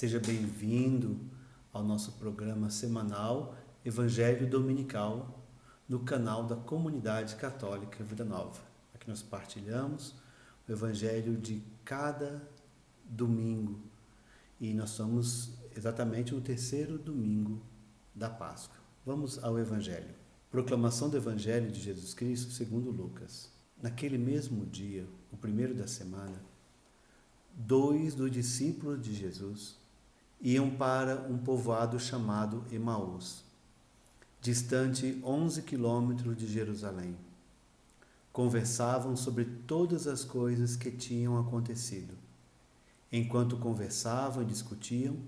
Seja bem-vindo ao nosso programa semanal Evangelho Dominical no canal da Comunidade Católica Vida Nova. Aqui nós partilhamos o Evangelho de cada domingo e nós somos exatamente no terceiro domingo da Páscoa. Vamos ao Evangelho. Proclamação do Evangelho de Jesus Cristo segundo Lucas. Naquele mesmo dia, o primeiro da semana, 2 dos discípulos de Jesus iam para um povoado chamado Emaús, distante 11 quilômetros de Jerusalém. Conversavam sobre todas as coisas que tinham acontecido. Enquanto conversavam e discutiam,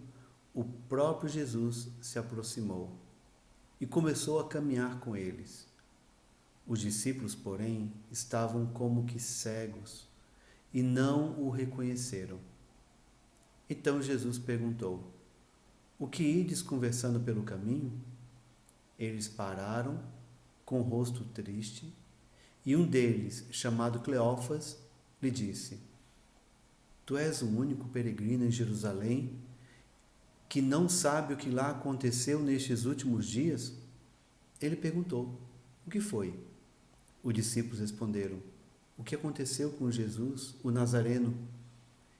o próprio Jesus se aproximou e começou a caminhar com eles. Os discípulos, porém, estavam como que cegos e não o reconheceram. Então Jesus perguntou: "O que ides conversando pelo caminho?" Eles pararam, com o rosto triste, e um deles, chamado Cleófas, lhe disse: "Tu és o único peregrino em Jerusalém que não sabe o que lá aconteceu nestes últimos dias?" Ele perguntou: "O que foi?" Os discípulos responderam: "O que aconteceu com Jesus, o Nazareno,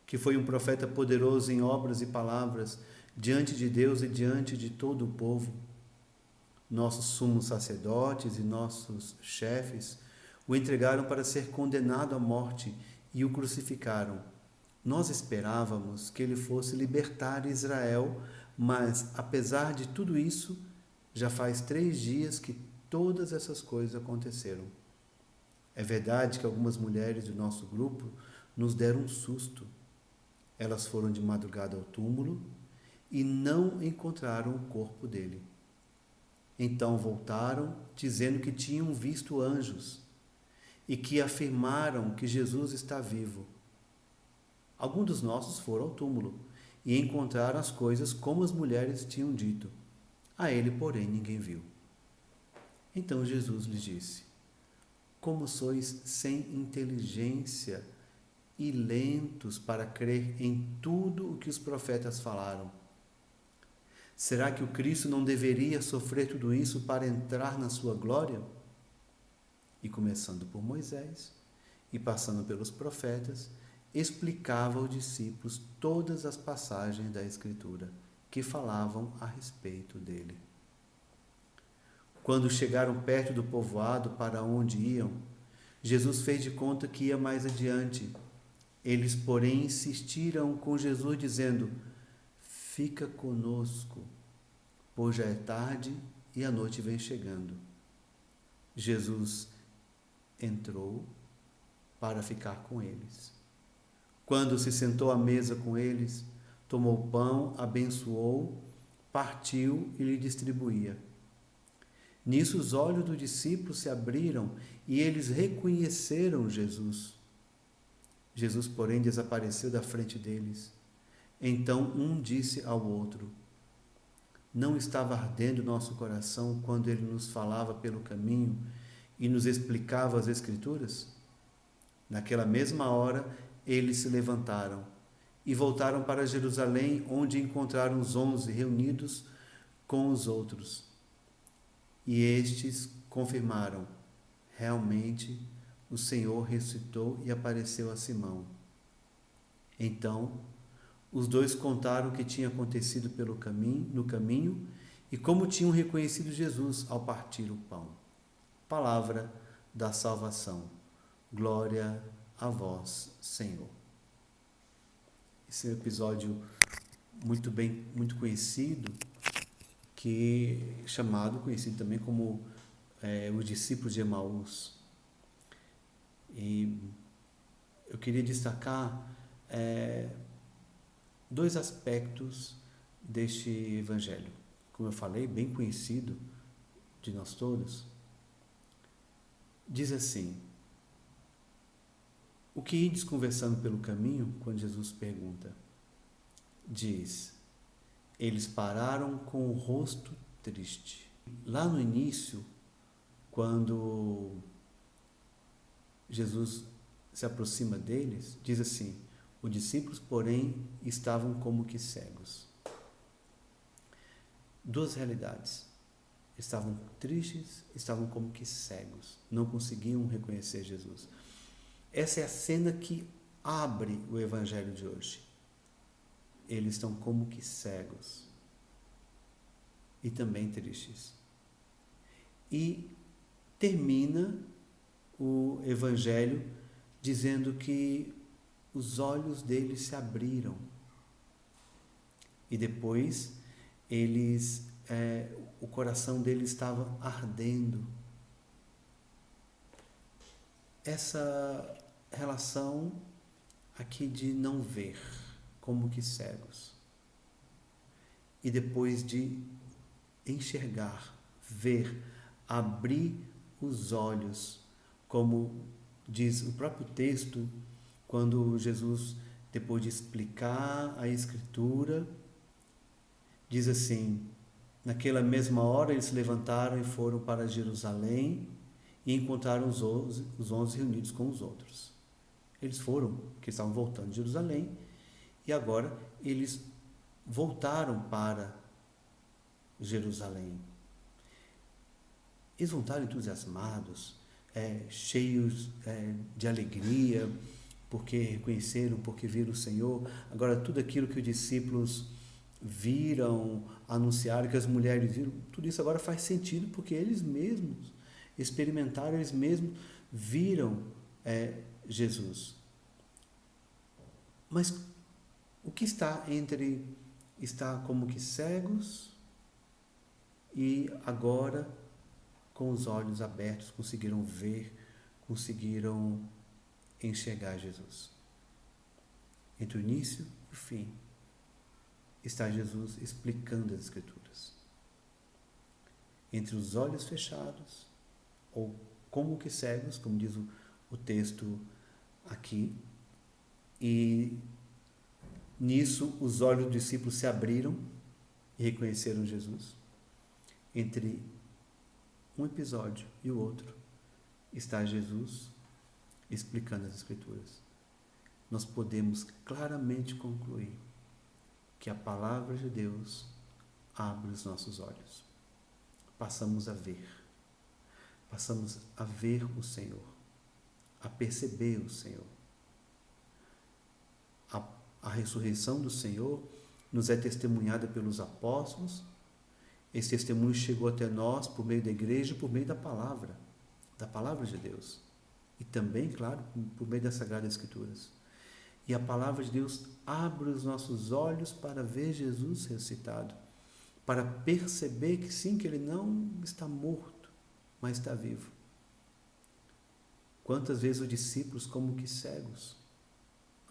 que foi um profeta poderoso em obras e palavras diante de Deus e diante de todo o povo. Nossos sumos sacerdotes e nossos chefes o entregaram para ser condenado à morte e o crucificaram. Nós esperávamos que ele fosse libertar Israel, mas, apesar de tudo isso, já faz 3 dias que todas essas coisas aconteceram. É verdade que algumas mulheres do nosso grupo nos deram um susto. Elas foram de madrugada ao túmulo e não encontraram o corpo dele. Então voltaram, dizendo que tinham visto anjos e que afirmaram que Jesus está vivo. Alguns dos nossos foram ao túmulo e encontraram as coisas como as mulheres tinham dito. A ele, porém, ninguém viu." Então Jesus lhes disse: "Como sois sem inteligência e lentos para crer em tudo o que os profetas falaram. Será que o Cristo não deveria sofrer tudo isso para entrar na sua glória?" E começando por Moisés e passando pelos profetas, explicava aos discípulos todas as passagens da Escritura que falavam a respeito dele. Quando chegaram perto do povoado para onde iam, Jesus fez de conta que ia mais adiante. Eles, porém, insistiram com Jesus, dizendo: "Fica conosco, pois já é tarde e a noite vem chegando." Jesus entrou para ficar com eles. Quando se sentou à mesa com eles, tomou o pão, abençoou, partiu e lhe distribuía. Nisso os olhos dos discípulos se abriram e eles reconheceram Jesus. Jesus, porém, desapareceu da frente deles. Então um disse ao outro: "Não estava ardendo nosso coração quando ele nos falava pelo caminho e nos explicava as Escrituras?" Naquela mesma hora, eles se levantaram e voltaram para Jerusalém, onde encontraram os 11 reunidos com os outros. E estes confirmaram: "Realmente, o Senhor ressuscitou e apareceu a Simão." Então, os dois contaram o que tinha acontecido no caminho e como tinham reconhecido Jesus ao partir o pão. Palavra da salvação. Glória a vós, Senhor. Esse é um episódio muito conhecido, conhecido também como os discípulos de Emaús. E eu queria destacar 2 aspectos deste evangelho. Como eu falei, bem conhecido de nós todos. Diz assim: "O que ides conversando pelo caminho?" Quando Jesus pergunta, diz: "Eles pararam com o rosto triste." Lá no início, quando Jesus se aproxima deles, diz assim: Os discípulos, porém, estavam como que cegos. Duas realidades. Estavam tristes, estavam como que cegos. Não conseguiam reconhecer Jesus. Essa é a cena que abre o evangelho de hoje. Eles estão como que cegos. E também tristes. E termina o evangelho dizendo que os olhos deles se abriram. E depois o coração deles estava ardendo. Essa relação aqui de não ver, como que cegos. E depois de enxergar, ver, abrir os olhos, como diz o próprio texto, quando Jesus, depois de explicar a Escritura, diz assim: naquela mesma hora eles se levantaram e foram para Jerusalém e encontraram os 11 reunidos com os outros. Eles foram, que estavam voltando de Jerusalém, e agora eles voltaram para Jerusalém. Eles voltaram entusiasmados, cheios de alegria, porque reconheceram, porque viram o Senhor. Agora, tudo aquilo que os discípulos viram, anunciaram, que as mulheres viram, tudo isso agora faz sentido, porque eles mesmos experimentaram, eles mesmos viram Jesus. Mas o que está entre estar como que cegos e agora com os olhos abertos conseguiram ver, conseguiram enxergar Jesus? Entre o início e o fim está Jesus explicando as Escrituras. Entre os olhos fechados, ou como que cegos, como diz o texto aqui, e nisso os olhos dos discípulos se abriram e reconheceram Jesus. Entre um episódio e o outro está Jesus explicando as Escrituras. Nós podemos claramente concluir que a palavra de Deus abre os nossos olhos. Passamos a ver o Senhor, a perceber o Senhor. A ressurreição do Senhor nos é testemunhada pelos apóstolos. Esse testemunho chegou até nós por meio da igreja, por meio da palavra de Deus. E também, claro, por meio das Sagradas Escrituras. E a palavra de Deus abre os nossos olhos para ver Jesus ressuscitado, para perceber que sim, que ele não está morto, mas está vivo. Quantas vezes os discípulos como que cegos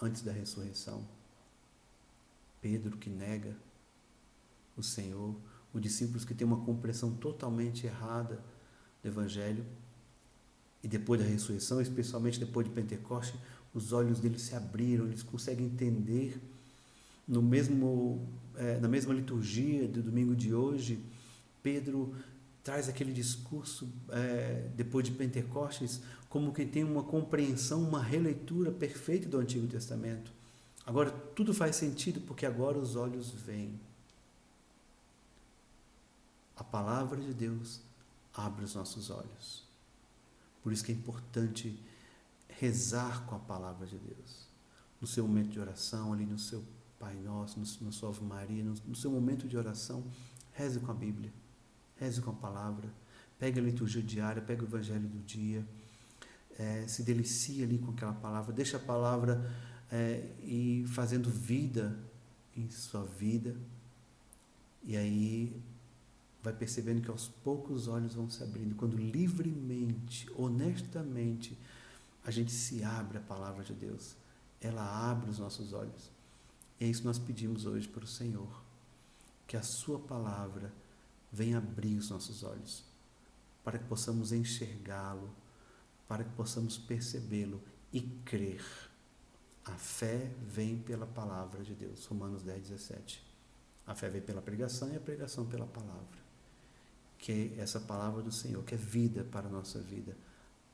antes da ressurreição? Pedro que nega o Senhor, os discípulos que têm uma compreensão totalmente errada do Evangelho, e depois da ressurreição, especialmente depois de Pentecostes, os olhos deles se abriram, eles conseguem entender na mesma liturgia do domingo de hoje. Pedro traz aquele discurso depois de Pentecostes como que tem uma compreensão, uma releitura perfeita do Antigo Testamento. Agora tudo faz sentido porque agora os olhos veem. A palavra de Deus abre os nossos olhos. Por isso que é importante rezar com a palavra de Deus. No seu momento de oração, ali no seu Pai Nosso, na sua Ave Maria, no seu momento de oração, reze com a Bíblia, reze com a palavra, pegue a liturgia diária, pegue o Evangelho do dia, se delicie ali com aquela palavra, deixa a palavra ir fazendo vida em sua vida, e aí vai percebendo que aos poucos os olhos vão se abrindo. Quando livremente, honestamente, a gente se abre à palavra de Deus, ela abre os nossos olhos. E é isso que nós pedimos hoje para o Senhor, que a sua palavra venha abrir os nossos olhos, para que possamos enxergá-lo, para que possamos percebê-lo e crer. A fé vem pela palavra de Deus. Romanos 10:17. A fé vem pela pregação e a pregação pela palavra. Que é essa palavra do Senhor, que é vida para a nossa vida.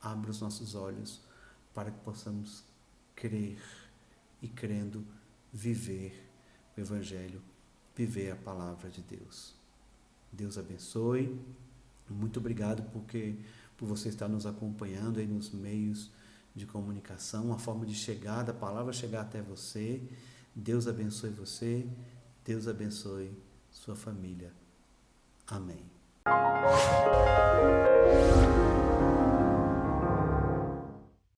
Abra os nossos olhos para que possamos crer e crendo viver o Evangelho, viver a palavra de Deus. Deus abençoe. Muito obrigado por você estar nos acompanhando aí nos meios de comunicação, uma forma de chegar, da palavra chegar até você. Deus abençoe você, Deus abençoe sua família. Amém.